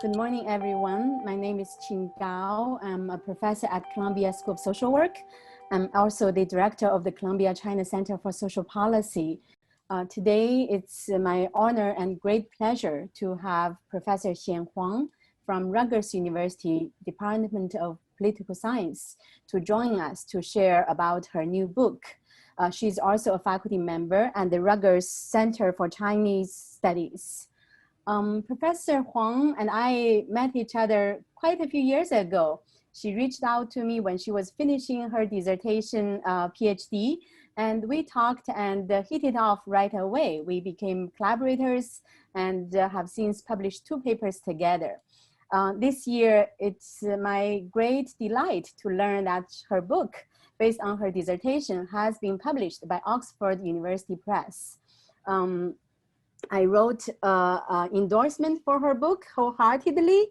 Good morning, everyone. My name is Qin Gao. I'm a professor at Columbia School of Social Work. I'm also the director of the Columbia China Center for Social Policy. Today, it's my honor and great pleasure to have Professor Xian Huang from Rutgers University, Department of Political Science, to join us to share about her new book. She's also a faculty member at the Rutgers Center for Chinese Studies. Professor Huang and I met each other quite a few years ago. She reached out to me when she was finishing her dissertation PhD, and we talked and hit it off right away. We became collaborators and have since published 2 papers together. This year, it's my great delight to learn that her book, based on her dissertation, has been published by Oxford University Press. I wrote an endorsement for her book wholeheartedly.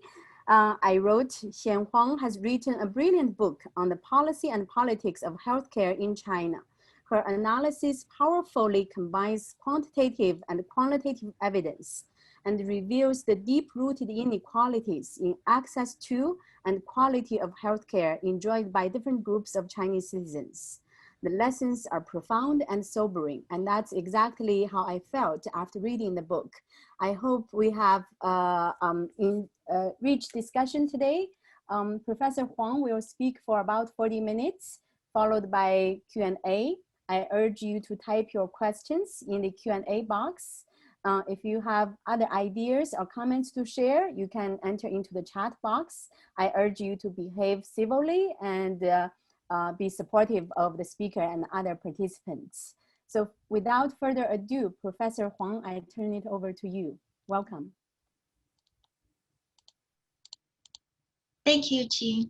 I wrote, Xian Huang has written a brilliant book on the policy and politics of healthcare in China. Her analysis powerfully combines quantitative and qualitative evidence and reveals the deep-rooted inequalities in access to and quality of healthcare enjoyed by different groups of Chinese citizens. The lessons are profound and sobering, and that's exactly how I felt after reading the book. I hope we have rich discussion today. Professor Huang will speak for about 40 minutes, followed by Q&A. I urge you to type your questions in the Q&A box. If you have other ideas or comments to share, you can enter into the chat box. I urge you to behave civilly and be supportive of the speaker and other participants. So without further ado, Professor Huang, I turn it over to you. Welcome. Thank you, Qin.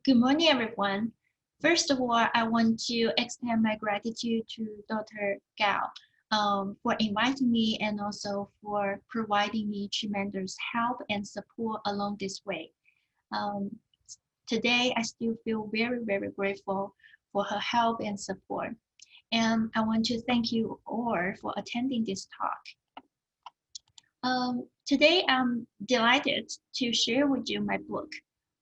Good morning, everyone. First of all, I want to extend my gratitude to Dr. Gao for inviting me and also for providing me tremendous help and support along this way. Today, I still feel very, very grateful for her help and support. And I want to thank you all for attending this talk. Today, I'm delighted to share with you my book,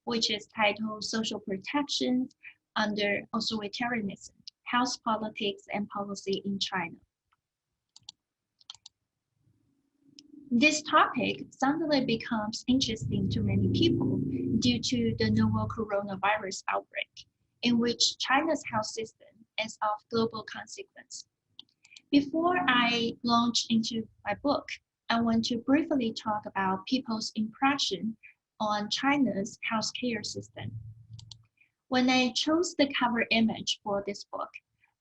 which is titled Social Protection under Authoritarianism, Health Politics and Policy in China. This topic suddenly becomes interesting to many people due to the novel coronavirus outbreak, in which China's health system is of global consequence. Before I launch into my book, I want to briefly talk about people's impression on China's healthcare system. When I chose the cover image for this book,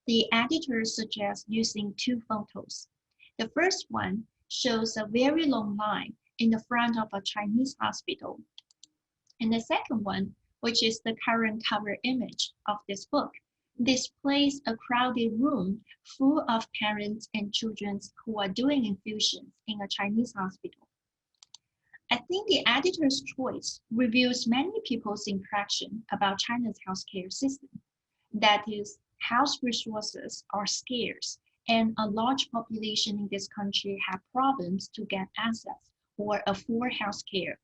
the editor suggests using 2 photos. The first one shows a very long line in the front of a Chinese hospital. And the second one, which is the current cover image of this book, displays a crowded room full of parents and children who are doing infusions in a Chinese hospital. I think the editor's choice reveals many people's impression about China's healthcare system. That is, health resources are scarce and a large population in this country have problems to get access or afford health care.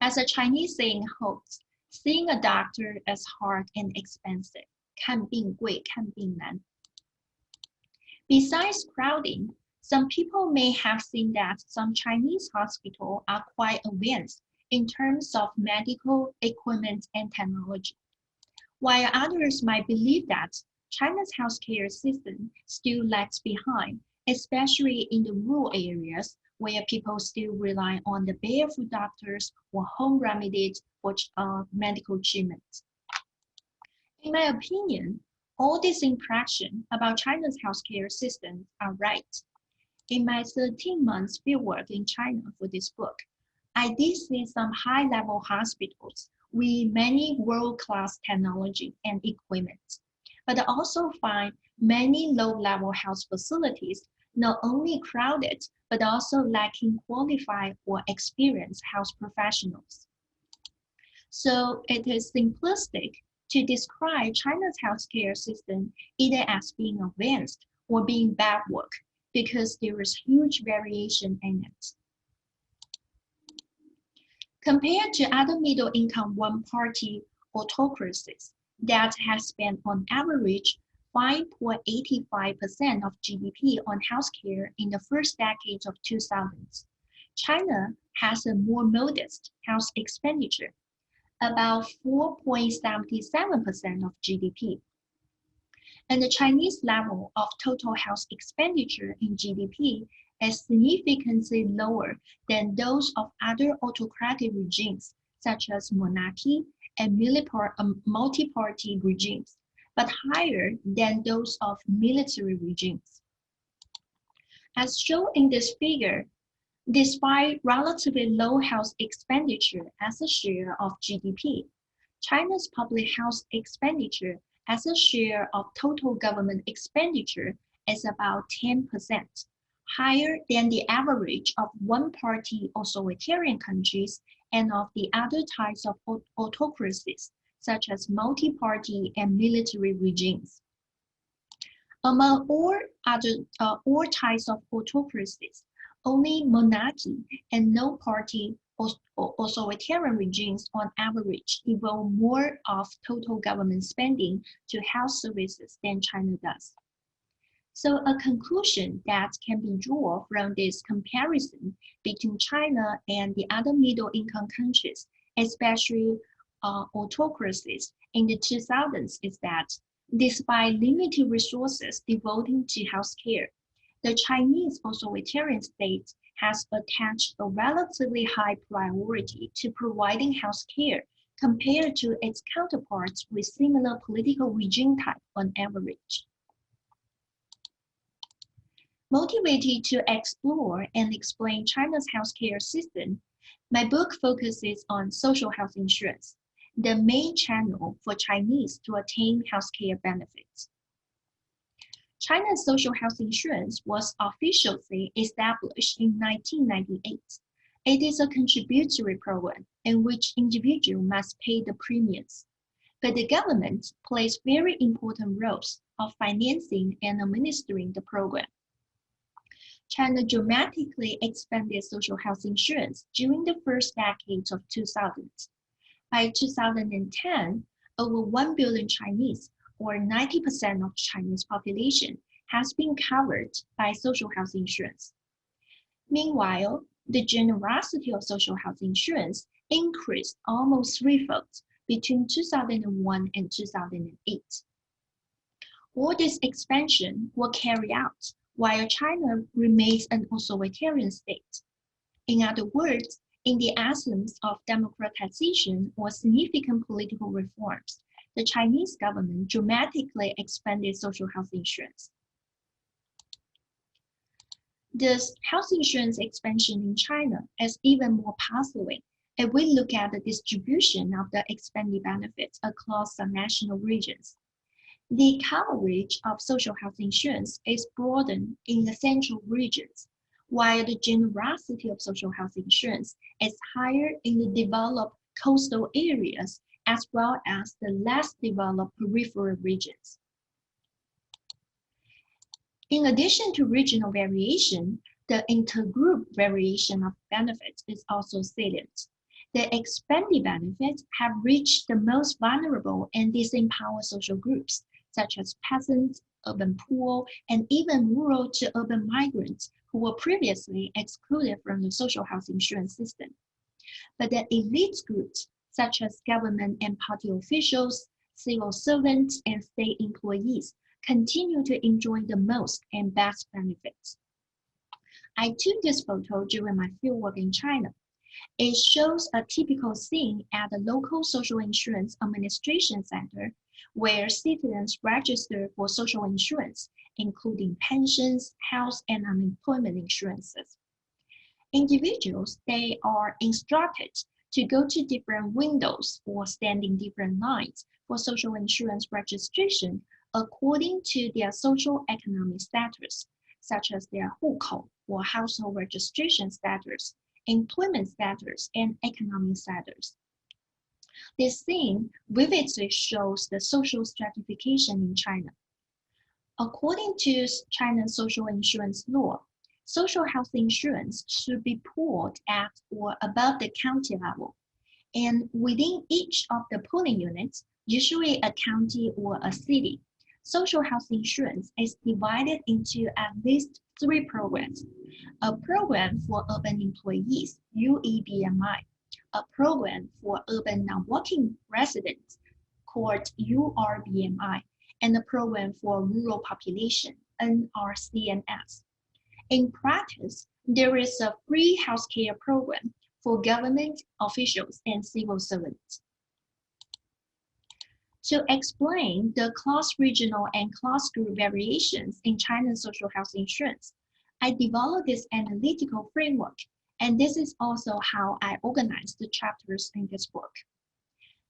As a Chinese saying holds, seeing a doctor is hard and expensive. 看病贵,看病难. Besides crowding, some people may have seen that some Chinese hospitals are quite advanced in terms of medical equipment and technology, while others might believe that China's healthcare system still lags behind, especially in the rural areas where people still rely on the barefoot doctors or home remedies for medical treatment. In my opinion, all these impressions about China's healthcare system are right. In my 13 months fieldwork in China for this book, I did see some high-level hospitals with many world-class technology and equipment, but I also find many low-level health facilities not only crowded, but also lacking qualified or experienced health professionals. So it is simplistic to describe China's healthcare system either as being advanced or being backward, because there is huge variation in it. Compared to other middle-income one-party autocracies that have spent on average 5.85% of GDP on healthcare in the first decades of 2000s, China has a more modest health expenditure, about 4.77% of GDP. And the Chinese level of total health expenditure in GDP is significantly lower than those of other autocratic regimes, such as monarchy and multi-party regimes, but higher than those of military regimes. As shown in this figure, despite relatively low health expenditure as a share of GDP, China's public health expenditure as a share of total government expenditure is about 10%, higher than the average of one-party authoritarian countries and of the other types of autocracies, such as multi-party and military regimes. Among all types of autocracies, only monarchy and no-party authoritarian regimes on average devote more of total government spending to health services than China does. So a conclusion that can be drawn from this comparison between China and the other middle-income countries, especially autocracies in the 2000s, is that despite limited resources devoting to healthcare, the Chinese authoritarian state has attached a relatively high priority to providing healthcare compared to its counterparts with similar political regime type on average. Motivated to explore and explain China's healthcare system, my book focuses on social health insurance, the main channel for Chinese to attain healthcare benefits. China's social health insurance was officially established in 1998. It is a contributory program in which individuals must pay the premiums, but the government plays very important roles of financing and administering the program. China dramatically expanded social health insurance during the first decades of 2000. By 2010, over 1 billion Chinese, or 90% of Chinese population, has been covered by social health insurance. Meanwhile, the generosity of social health insurance increased almost threefold between 2001 and 2008. All this expansion will carry out while China remains an authoritarian state. In other words, in the absence of democratization or significant political reforms, the Chinese government dramatically expanded social health insurance. This health insurance expansion in China is even more puzzling if we look at the distribution of the expanded benefits across the national regions. The coverage of social health insurance is broadened in the central regions, while the generosity of social health insurance is higher in the developed coastal areas as well as the less developed peripheral regions. In addition to regional variation, the intergroup variation of benefits is also salient. The expanded benefits have reached the most vulnerable and disempowered social groups, such as peasants, urban poor, and even rural to urban migrants who were previously excluded from the social health insurance system. But the elite groups, such as government and party officials, civil servants, and state employees, continue to enjoy the most and best benefits. I took this photo during my fieldwork in China. It shows a typical scene at the local social insurance administration center where citizens register for social insurance, including pensions, health, and unemployment insurances. Individuals, they are instructed to go to different windows or stand in different lines for social insurance registration according to their social economic status, such as their 户口 or household registration status, employment status, and economic status. This scene vividly shows the social stratification in China. According to China's social insurance law, social health insurance should be pooled at or above the county level. And within each of the pooling units, usually a county or a city, social health insurance is divided into at least 3 programs. A program for urban employees, UEBMI, a program for urban non-working residents, called URBMI, and a program for rural population, NRCNS. In practice, there is a free healthcare program for government officials and civil servants. To explain the class regional and class group variations in China's social health insurance, I developed this analytical framework, and this is also how I organized the chapters in this book.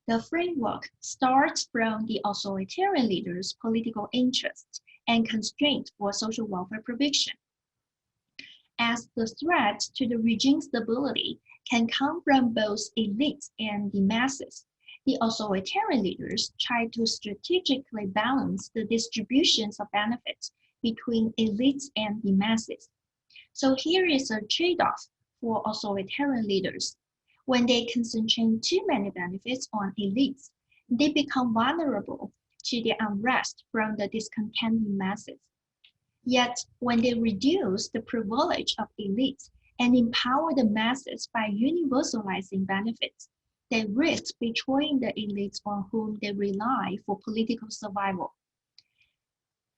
The framework starts from the authoritarian leaders' political interests and constraints for social welfare provision. As the threat to the regime's stability can come from both elites and the masses, the authoritarian leaders try to strategically balance the distributions of benefits between elites and the masses. So here is a trade-off for authoritarian leaders. When they concentrate too many benefits on elites, they become vulnerable to the unrest from the discontented masses. Yet, when they reduce the privilege of elites and empower the masses by universalizing benefits, they risk betraying the elites on whom they rely for political survival.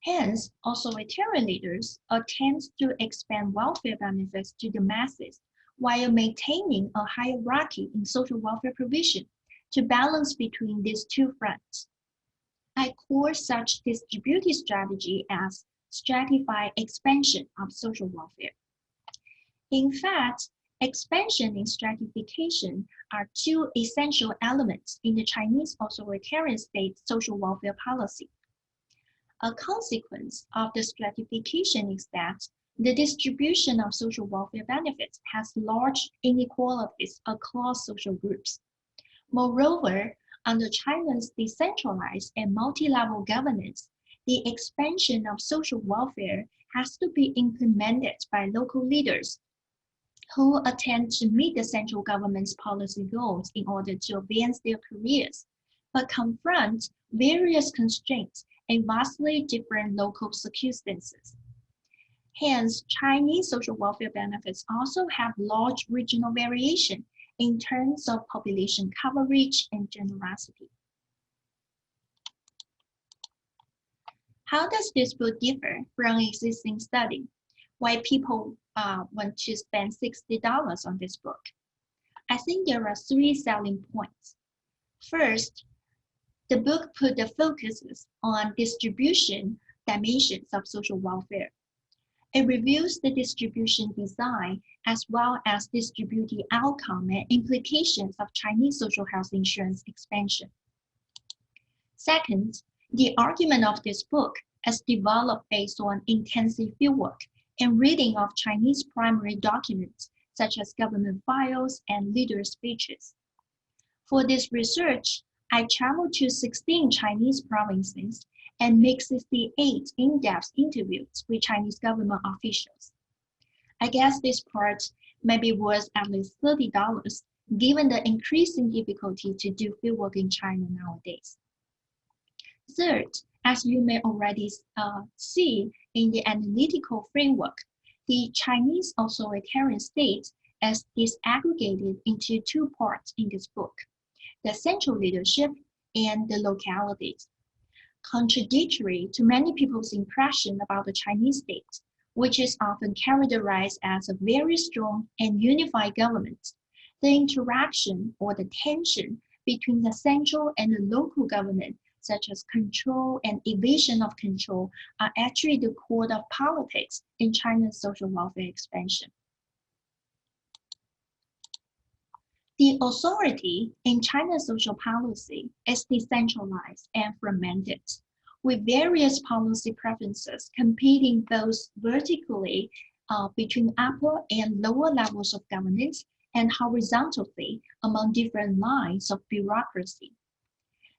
Hence, authoritarian leaders attempt to expand welfare benefits to the masses while maintaining a hierarchy in social welfare provision to balance between these two fronts. I call such distributive strategy as stratified expansion of social welfare. In fact, expansion and stratification are two essential elements in the Chinese authoritarian state social welfare policy. A consequence of the stratification is that the distribution of social welfare benefits has large inequalities across social groups. Moreover, under China's decentralized and multi-level governance, the expansion of social welfare has to be implemented by local leaders who attempt to meet the central government's policy goals in order to advance their careers, but confront various constraints and vastly different local circumstances. Hence, Chinese social welfare benefits also have large regional variation in terms of population coverage and generosity. How does this book differ from existing study? Why people want to spend $60 on this book? I think there are 3 selling points. First, the book put the focuses on distribution dimensions of social welfare. It reviews the distribution design as well as distributive outcome and implications of Chinese social health insurance expansion. Second, the argument of this book is developed based on intensive fieldwork and reading of Chinese primary documents such as government files and leader speeches. For this research, I traveled to 16 Chinese provinces and make 68 in-depth interviews with Chinese government officials. I guess this part may be worth at least $30 given the increasing difficulty to do fieldwork in China nowadays. Third, as you may already see in the analytical framework, the Chinese authoritarian state is disaggregated into 2 parts in this book, the central leadership and the localities. Contradictory to many people's impression about the Chinese state, which is often characterized as a very strong and unified government, the interaction or the tension between the central and the local government, such as control and evasion of control, are actually the core of politics in China's social welfare expansion. The authority in China's social policy is decentralized and fragmented, with various policy preferences competing both vertically between upper and lower levels of governance and horizontally among different lines of bureaucracy.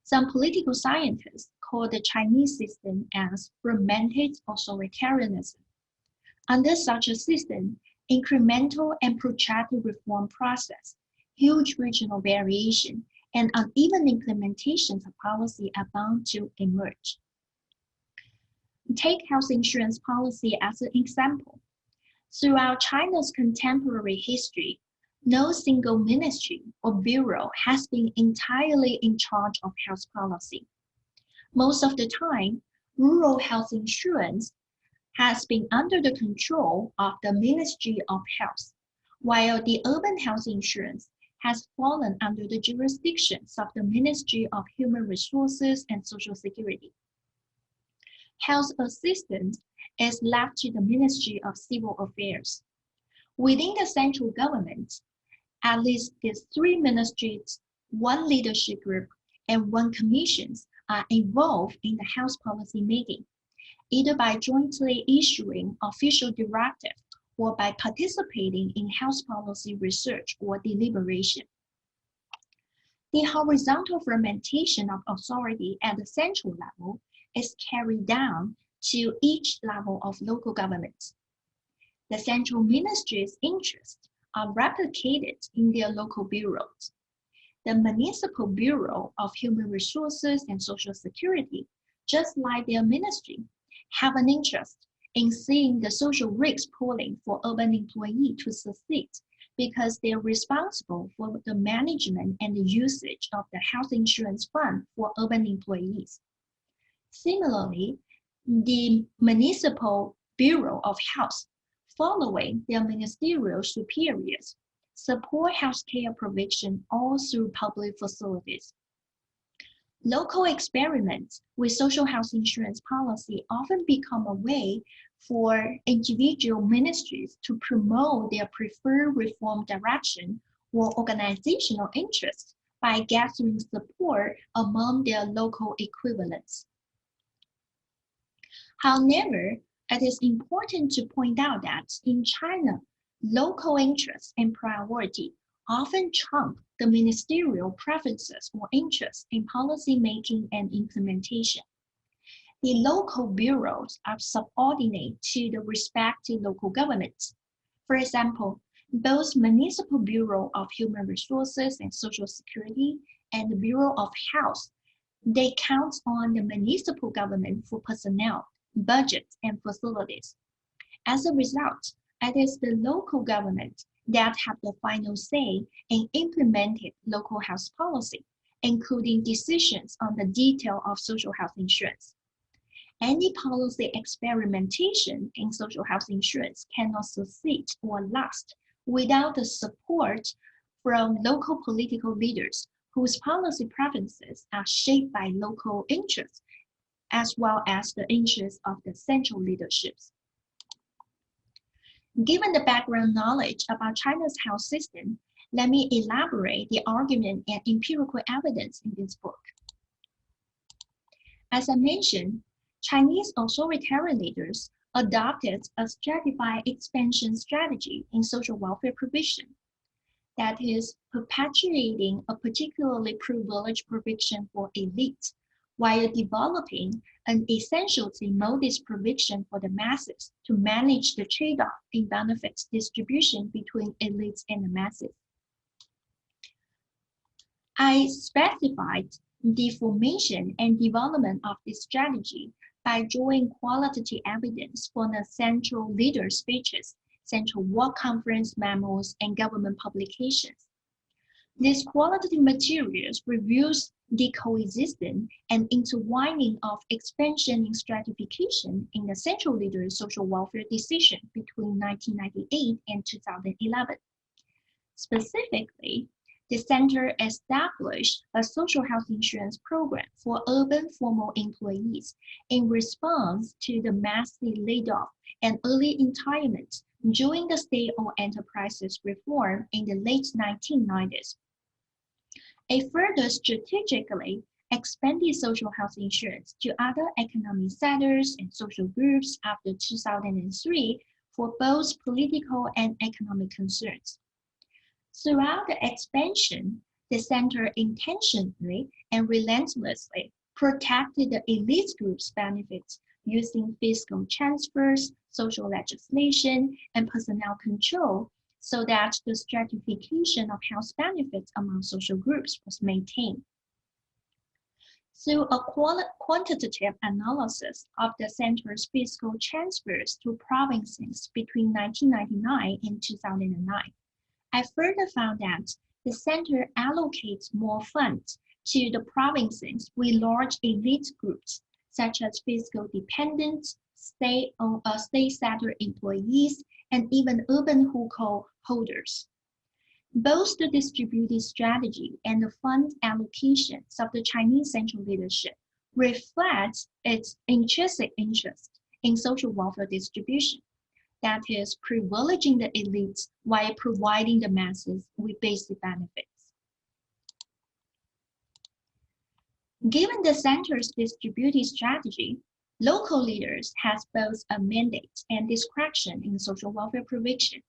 Some political scientists call the Chinese system as fragmented authoritarianism. Under such a system, incremental and protracted reform process, huge regional variation, and uneven implementations of policy are bound to emerge. Take health insurance policy as an example. Throughout China's contemporary history, no single ministry or bureau has been entirely in charge of health policy. Most of the time, rural health insurance has been under the control of the Ministry of Health, while the urban health insurance has fallen under the jurisdictions of the Ministry of Human Resources and Social Security. Health assistance is left to the Ministry of Civil Affairs. Within the central government, at least these three ministries, one leadership group, and one commission are involved in the health policy making, either by jointly issuing official directives or by participating in health policy research or deliberation. The horizontal fragmentation of authority at the central level is carried down to each level of local government. The central ministry's interests are replicated in their local bureaus. The Municipal Bureau of Human Resources and Social Security, just like their ministry, have an interest in seeing the social risk pooling for urban employees to succeed because they're responsible for the management and the usage of the health insurance fund for urban employees. Similarly, the Municipal Bureau of Health, following their ministerial superiors, support healthcare provision all through public facilities. Local experiments with social health insurance policy often become a way for individual ministries to promote their preferred reform direction or organizational interests by gathering support among their local equivalents. However, it is important to point out that in China, local interests and priority often trump the ministerial preferences or interests in policy making and implementation. The local bureaus are subordinate to the respective local governments. For example, both Municipal Bureau of Human Resources and Social Security and the Bureau of Health, they count on the municipal government for personnel, budgets, and facilities. As a result, it is the local government that have the final say in implementing local health policy, including decisions on the detail of social health insurance. Any policy experimentation in social health insurance cannot succeed or last without the support from local political leaders whose policy preferences are shaped by local interests, as well as the interests of the central leaderships. Given the background knowledge about China's health system, let me elaborate the argument and empirical evidence in this book. As I mentioned, Chinese authoritarian leaders adopted a stratified expansion strategy in social welfare provision, that is, perpetuating a particularly privileged provision for elites while developing an essentially modest provision for the masses to manage the trade-off in benefits distribution between elites and the masses. I specified the formation and development of this strategy by drawing qualitative evidence from the central leader speeches, central work conference memos, and government publications. These qualitative materials reveals the coexistence and intertwining of expansion and stratification in the central leader's social welfare decision between 1998 and 2011. Specifically, the center established a social health insurance program for urban formal employees in response to the massive layoff and early retirement during the state-owned enterprises reform in the late 1990s. It further strategically expanded social health insurance to other economic sectors and social groups after 2003 for both political and economic concerns. Throughout the expansion, the center intentionally and relentlessly protected the elite group's benefits using fiscal transfers social legislation, and personnel control so that the stratification of health benefits among social groups was maintained. Through a quantitative analysis of the center's fiscal transfers to provinces between 1999 and 2009, I further found that the center allocates more funds to the provinces with large elite groups, such as fiscal dependents, state-settled employees, and even urban hukou holders. Both the distributed strategy and the fund allocations of the Chinese central leadership reflect its intrinsic interest in social welfare distribution, that is, privileging the elites while providing the masses with basic benefits. Given the center's distributed strategy, local leaders have both a mandate and discretion in social welfare provision.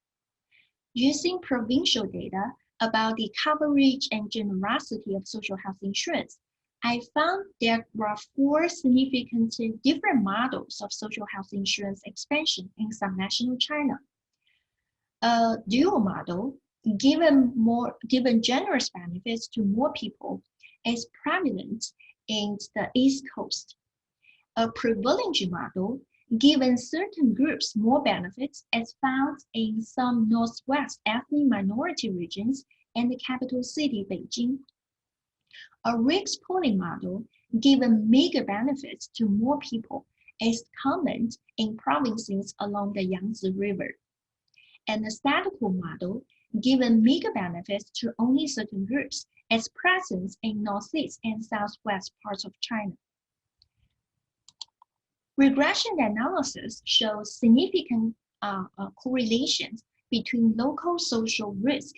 Using provincial data about the coverage and generosity of social health insurance, I found there were 4 significantly different models of social health insurance expansion in subnational China. A dual model, given generous benefits to more people, is prevalent in the East Coast. A privileged model, given certain groups more benefits, is found in some Northwest ethnic minority regions and the capital city, Beijing. A risk pooling model, given meager benefits to more people, is common in provinces along the Yangtze River. And a statistical model, given meager benefits to only certain groups, is present in northeast and southwest parts of China. Regression analysis shows significant correlations between local social risk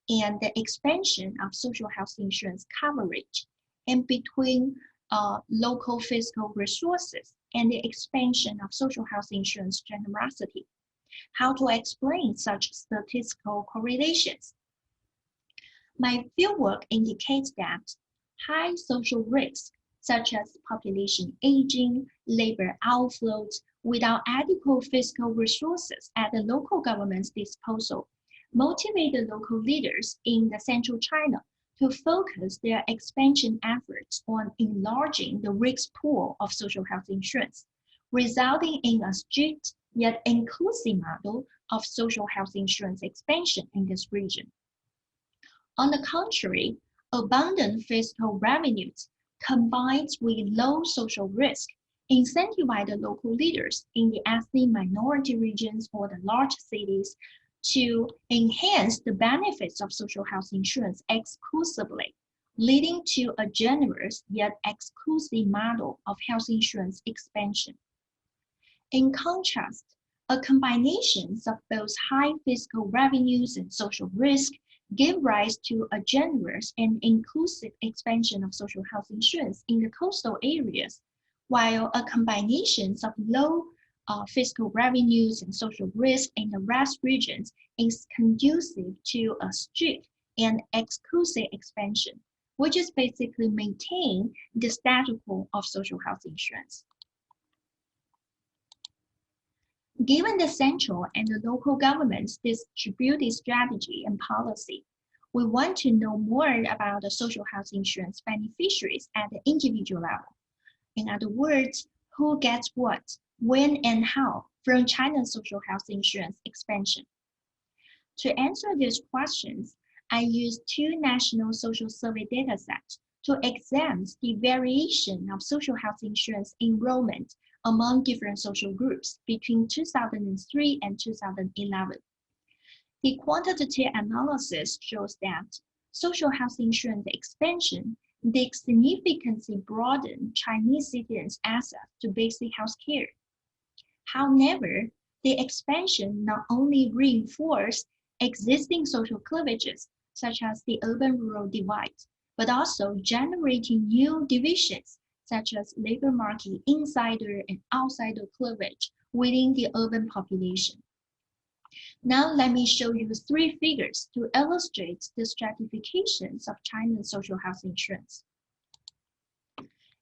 and the expansion of social health insurance coverage, and between local fiscal resources and the expansion of social health insurance generosity. How to explain such statistical correlations? My fieldwork indicates that high social risk, such as population aging, labor outflows, without adequate fiscal resources at the local government's disposal, motivate the local leaders in the central China to focus their expansion efforts on enlarging the risk pool of social health insurance, resulting in a strict yet inclusive model of social health insurance expansion in this region. On the contrary, abundant fiscal revenues combined with low social risk incentivize the local leaders in the ethnic minority regions or the large cities to enhance the benefits of social health insurance exclusively, leading to a generous yet exclusive model of health insurance expansion. In contrast, a combination of both high fiscal revenues and social risk give rise to a generous and inclusive expansion of social health insurance in the coastal areas, while a combination of low fiscal revenues and social risk in the rest regions is conducive to a strict and exclusive expansion, which is basically maintain the status quo of social health insurance. Given the central and the local government's distributed strategy and policy, we want to know more about the social health insurance beneficiaries at the individual level. In other words, who gets what, when, and how from China's social health insurance expansion. To answer these questions, I used 2 national social survey datasets to examine the variation of social health insurance enrollment among different social groups between 2003 and 2011. The quantitative analysis shows that social health insurance expansion did significantly broaden Chinese citizens' access to basic health care. However, the expansion not only reinforced existing social cleavages, such as the urban-rural divide, but also generating new divisions, such as labor market insider and outsider cleavage within the urban population. Now let me show you 3 figures to illustrate the stratifications of China's social health insurance.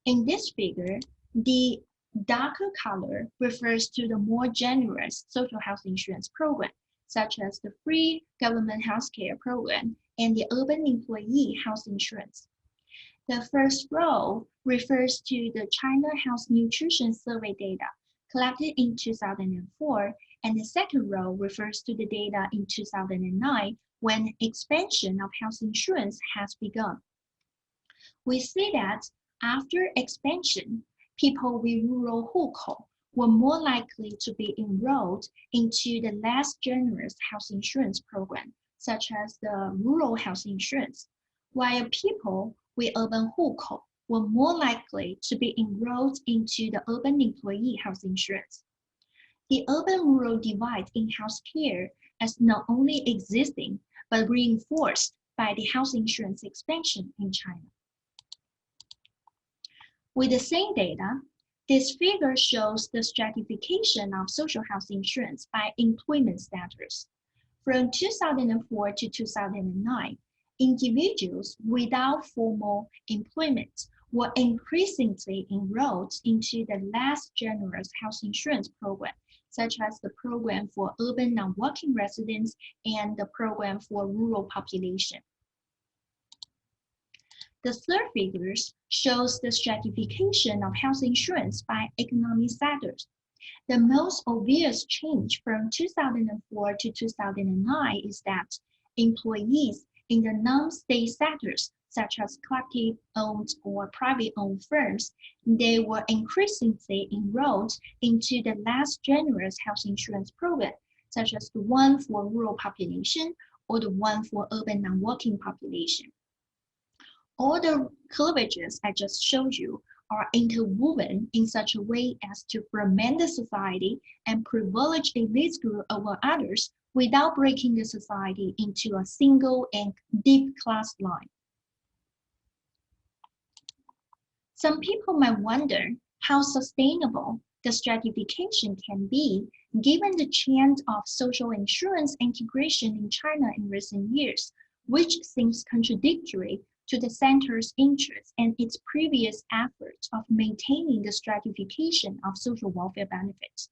In this figure, the Darker color refers to the more generous social health insurance program, such as the free government healthcare program and the urban employee health insurance. The first row refers to the China Health Nutrition Survey data collected in 2004, and the second row refers to the data in 2009 when expansion of health insurance has begun. We see that after expansion, people with rural hukou were more likely to be enrolled into the less generous health insurance program, such as the rural health insurance, while people with urban hukou were more likely to be enrolled into the urban employee health insurance. The urban-rural divide in healthcare is not only existing, but reinforced by the health insurance expansion in China. With the same data, this figure shows the stratification of social health insurance by employment status. From 2004 to 2009, individuals without formal employment were increasingly enrolled into the less generous health insurance program, such as the program for urban non-working residents and the program for rural population. The third figure shows the stratification of health insurance by economic status. The most obvious change from 2004 to 2009 is that employees in the non-state sectors, such as collective-owned or private-owned firms, they were increasingly enrolled into the less generous health insurance program, such as the one for rural population or the one for urban non-working population. All the cleavages I just showed you are interwoven in such a way as to fragment the society and privilege a elite group over others without breaking the society into a single and deep class line. Some people might wonder how sustainable the stratification can be given the trend of social insurance integration in China in recent years, which seems contradictory to the center's interest and its previous efforts of maintaining the stratification of social welfare benefits.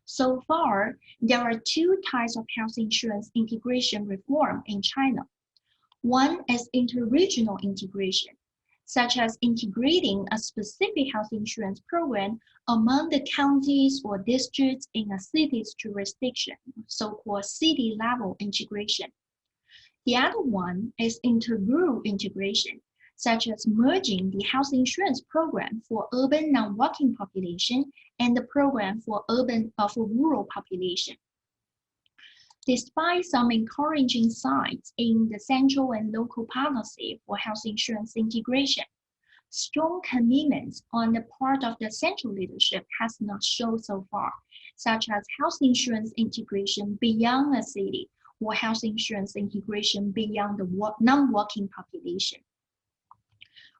So far, there are two types of health insurance integration reform in China. One is interregional integration, such as integrating a specific health insurance program among the counties or districts in a city's jurisdiction, so-called city-level integration. The other one is inter-rural integration, such as merging the health insurance program for urban non-working population and the program for rural population. Despite some encouraging signs in the central and local policy for health insurance integration, strong commitments on the part of the central leadership has not shown so far, such as health insurance integration beyond a city or health insurance integration beyond the non-working population.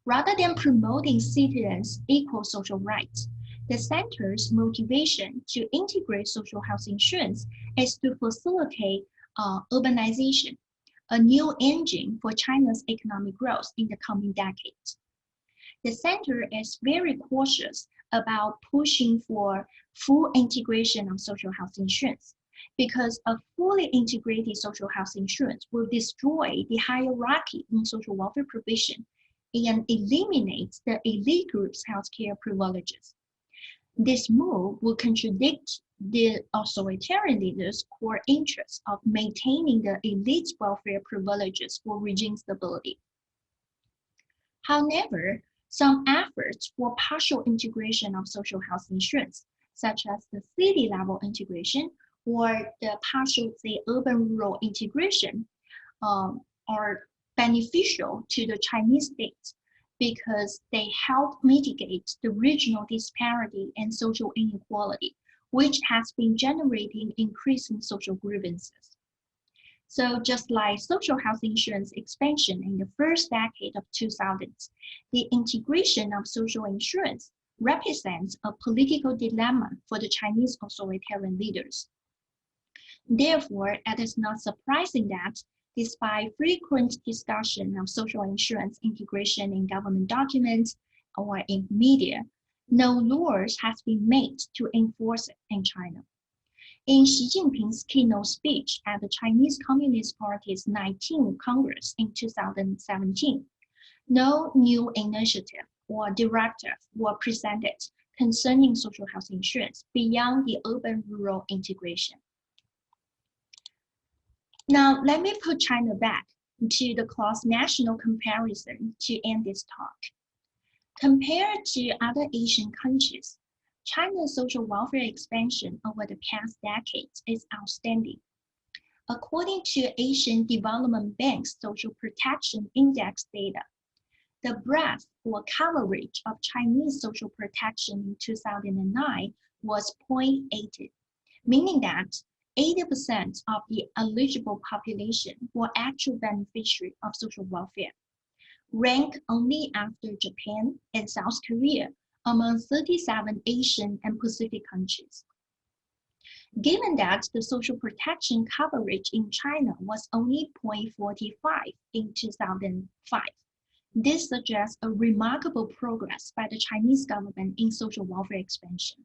Rather than promoting citizens' equal social rights, the center's motivation to integrate social health insurance is to facilitate urbanization, a new engine for China's economic growth in the coming decades. The center is very cautious about pushing for full integration of social health insurance, because a fully integrated social health insurance will destroy the hierarchy in social welfare provision and eliminate the elite group's healthcare privileges. This move will contradict the authoritarian leaders' core interest of maintaining the elite's welfare privileges for regime stability. However, some efforts for partial integration of social health insurance, such as the city-level integration or the partial, say, urban-rural integration, are beneficial to the Chinese state because they help mitigate the regional disparity and social inequality, which has been generating increasing social grievances. So just like social health insurance expansion in the first decade of 2000s, the integration of social insurance represents a political dilemma for the Chinese authoritarian leaders. Therefore, it is not surprising that despite frequent discussion of social insurance integration in government documents or in media, no laws has been made to enforce it in China. In Xi Jinping's keynote speech at the Chinese Communist Party's 19th Congress in 2017, no new initiative or directive were presented concerning social health insurance beyond the urban-rural integration. Now, let me put China back to the cross-national comparison to end this talk. Compared to other Asian countries, China's social welfare expansion over the past decades is outstanding. According to Asian Development Bank's Social Protection Index data, the breadth or coverage of Chinese social protection in 2009 was 0.80, meaning that 80% of the eligible population were actual beneficiaries of social welfare, ranked only after Japan and South Korea among 37 Asian and Pacific countries. Given that the social protection coverage in China was only 0.45 in 2005, this suggests a remarkable progress by the Chinese government in social welfare expansion.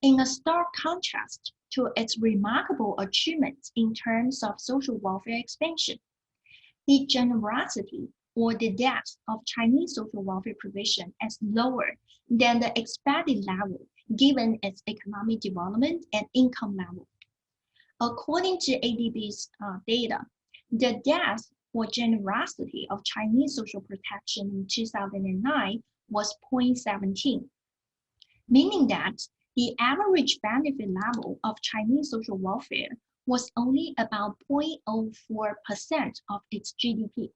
In a stark contrast to its remarkable achievements in terms of social welfare expansion, the generosity or the depth of Chinese social welfare provision is lower than the expected level given its economic development and income level. According to ADB's data, the depth or generosity of Chinese social protection in 2009 was 0.17, meaning that the average benefit level of Chinese social welfare was only about 0.04% of its GDP,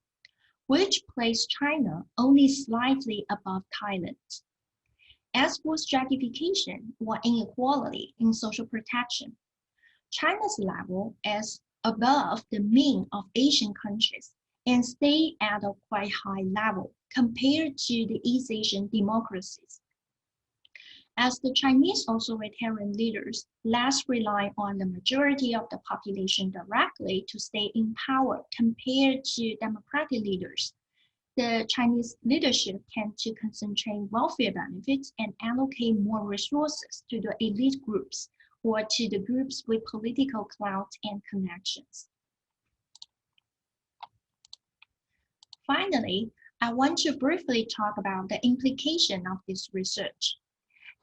which placed China only slightly above Thailand. As for stratification or inequality in social protection, China's level is above the mean of Asian countries and stay at a quite high level compared to the East Asian democracies. As the Chinese authoritarian leaders less rely on the majority of the population directly to stay in power compared to democratic leaders, the Chinese leadership tend to concentrate welfare benefits and allocate more resources to the elite groups or to the groups with political clout and connections. Finally, I want to briefly talk about the implication of this research.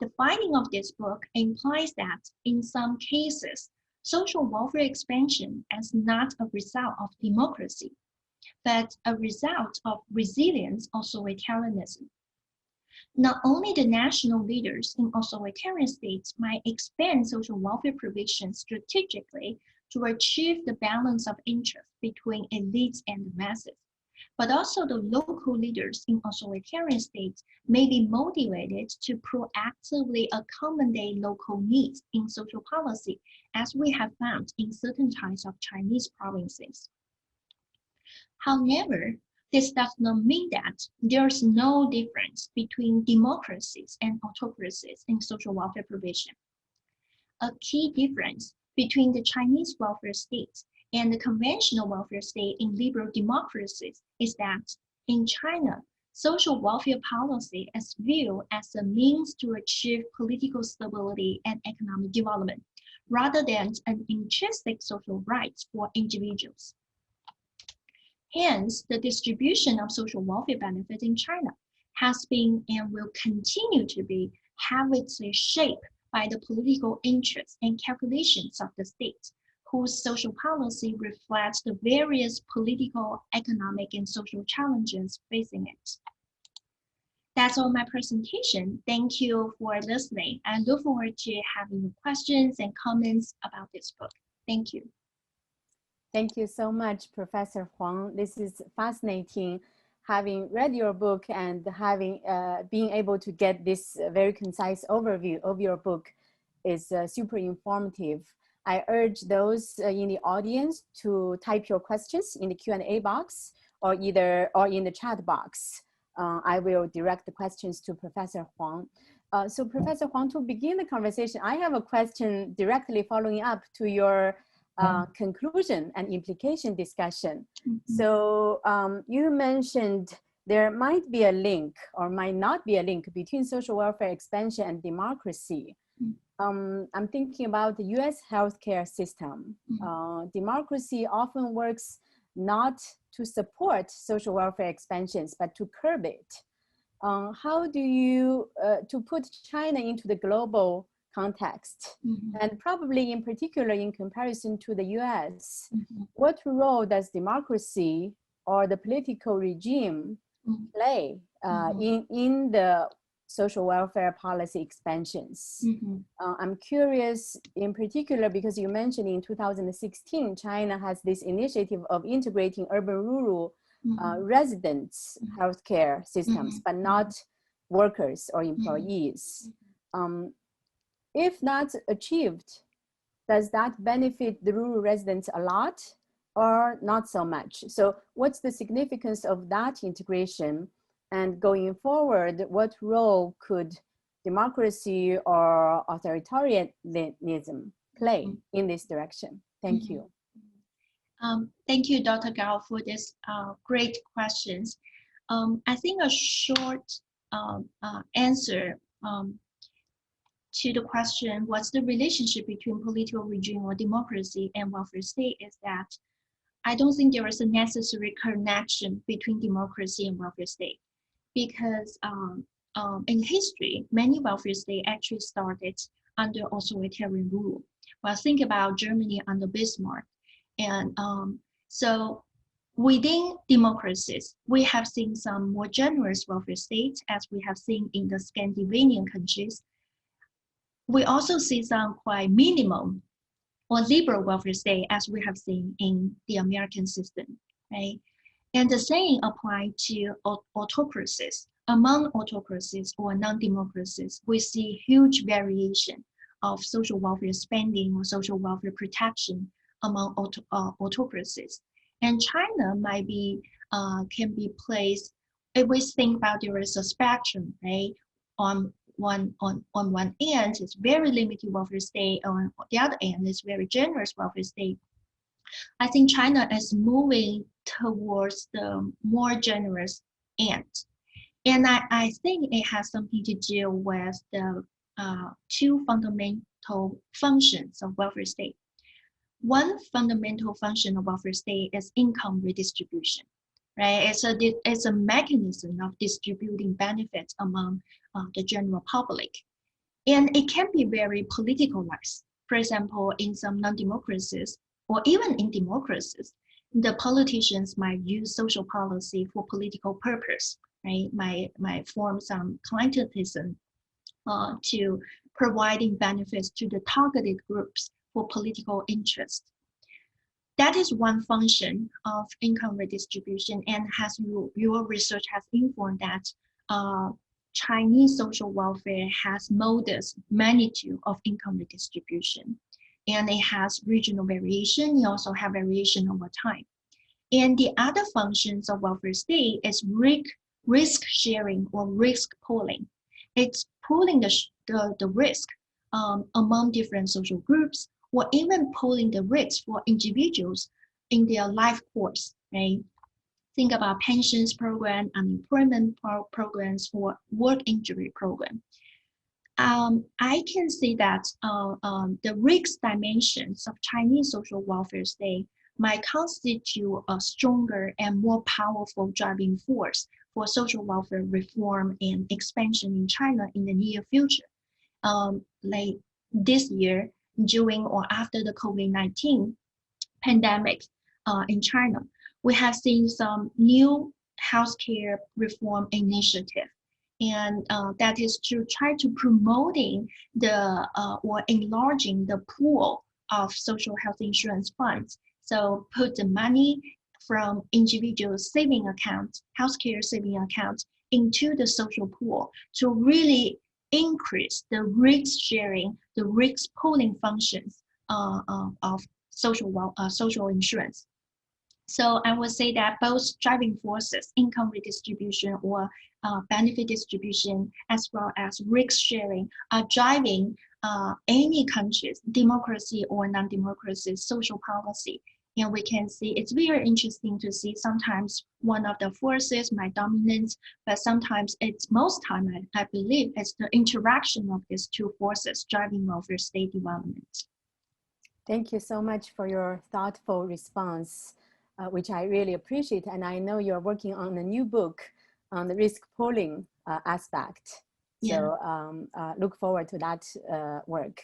The finding of this book implies that in some cases, social welfare expansion is not a result of democracy, but a result of resilient authoritarianism. Not only the national leaders in authoritarian states might expand social welfare provision strategically to achieve the balance of interest between elites and the masses, but also the local leaders in authoritarian states may be motivated to proactively accommodate local needs in social policy, as we have found in certain types of Chinese provinces. However, this does not mean that there is no difference between democracies and autocracies in social welfare provision. A key difference between the Chinese welfare state and the conventional welfare state in liberal democracies is that in China, social welfare policy is viewed as a means to achieve political stability and economic development, rather than an intrinsic social right for individuals. Hence, the distribution of social welfare benefits in China has been and will continue to be heavily shaped by the political interests and calculations of the state, whose social policy reflects the various political, economic, and social challenges facing it. That's all my presentation. Thank you for listening. I look forward to having questions and comments about this book. Thank you. Thank you so much, Professor Huang. This is fascinating. Having read your book and having being able to get this very concise overview of your book is super informative. I urge those in the audience to type your questions in the Q&A box or in the chat box. I will direct the questions to Professor Huang. So Professor Huang, to begin the conversation, I have a question directly following up to your conclusion and implication discussion. So you mentioned there might be a link or might not be a link between social welfare expansion and democracy. I'm thinking about the US healthcare system. Democracy often works not to support social welfare expansions, but to curb it. How do you, to put China into the global context, and probably in particular in comparison to the US, what role does democracy or the political regime play in the social welfare policy expansions? I'm curious in particular because you mentioned in 2016, China has this initiative of integrating urban-rural residents' healthcare systems, but not workers or employees. If that's achieved, does that benefit the rural residents a lot or not so much? So what's the significance of that integration? And going forward, what role could democracy or authoritarianism play in this direction? Thank you. Thank you, Dr. Gao, for this great questions. I think a short answer to the question, what's the relationship between political regime or democracy and welfare state, is that I don't think there is a necessary connection between democracy and welfare state, because in history, many welfare states actually started under authoritarian rule. Well, think about Germany under Bismarck. And so within democracies, we have seen some more generous welfare states, as we have seen in the Scandinavian countries. We also see some quite minimum or liberal welfare state, as we have seen in the American system, right? And the same applies to autocracies. Among autocracies or non-democracies, we see huge variation of social welfare spending or social welfare protection among autocracies. And China might be, can be placed, if we think about there is a spectrum, right? On one end, it's very limited welfare state. On the other end, it's very generous welfare state. I think China is moving towards the more generous end. And I think it has something to do with the two fundamental functions of welfare state. One fundamental function of welfare state is income redistribution, right? It's a mechanism of distributing benefits among the general public. And it can be very politicalized. For example, in some non-democracies, or even in democracies, the politicians might use social policy for political purpose, right? Might form some clientelism to providing benefits to the targeted groups for political interest. That is one function of income redistribution, and has your research has informed that Chinese social welfare has modest magnitude of income redistribution, and it has regional variation. You also have variation over time. And the other functions of welfare state is risk sharing or risk pooling. It's pooling the risk among different social groups, or even pooling the risk for individuals in their life course, right? Think about pensions program, unemployment programs, or work injury program. I can see that the risk dimensions of Chinese social welfare state might constitute a stronger and more powerful driving force for social welfare reform and expansion in China in the near future. Like this year, during or after the COVID-19 pandemic in China, we have seen some new healthcare reform initiative. And that is to try to promoting the or enlarging the pool of social health insurance funds. So put the money from individual saving accounts, healthcare saving accounts, into the social pool to really increase the risk sharing, the risk pooling functions of social insurance. So I would say that both driving forces, income redistribution or benefit distribution, as well as risk sharing, are driving any country's democracy or non-democracy social policy And we can see it's very interesting to see sometimes one of the forces might dominate, but sometimes it's most time, I believe, it's the interaction of these two forces driving over state development. Thank you so much for your thoughtful response, which I really appreciate. And I know you're working on a new book on the risk pooling aspect. So look forward to that work.